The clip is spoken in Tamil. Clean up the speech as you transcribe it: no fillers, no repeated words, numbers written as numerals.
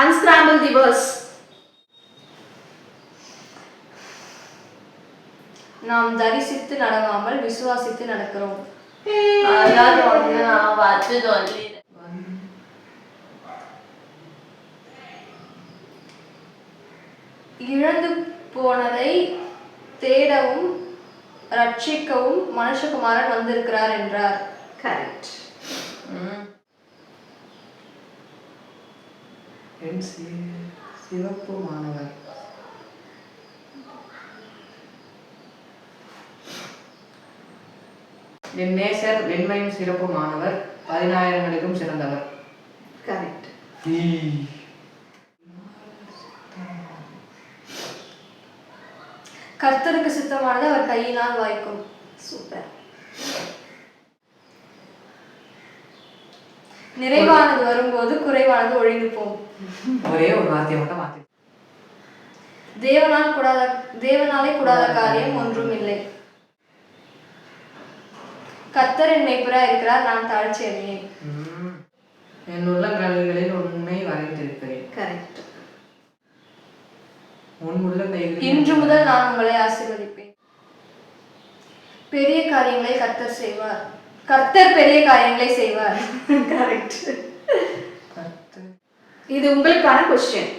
Unscramble the verse. நாம் தரிசித்து நடவாமல் விசுவாசித்து நடக்கிறோம். அதான் ஒண்ணு நான் பார்த்து சொல்லி இழந்து போனதை தேடவும் ரட்சிக்கவும் மனுஷகுமாரன் வந்திருக்கிறார் என்றார். Correct. சிவப்பு மாணவர். என் நேசர் வெண்மையும் சிறப்பு மாணவர் 10,000களுக்கும் சிறந்தவர். Correct. கர்த்தருக்கு சித்தமானது அவர் கையினால் வாய்க்கும். சூப்பர். நிறைவானது வரும்போது குறைவானது ஒழிந்து போகும். ஒரே ஒரு வார்த்தையை மட்டும் மாத்தி. தேவனாலே கூடாத காரியம் ஒன்றும் இல்லை. கர்த்தரின் மேய்ப்பராய் இருக்கிறார், நான் தாழ்ச்சி அடையேன். என் உள்ளங்கால்களில் உண்மை வரைந்திருக்கிறேன். Correct. உன் உள்ளங்கைகளில் இன்று முதல் நான் உங்களை ஆசீர்வதிப்பேன். பெரிய காரியங்களை கர்த்தர் செய்வார். கர்த்தர் பெரிய காரியங்களை செய்வார். Correct. இது உங்களுக்கான கொஸ்டின்.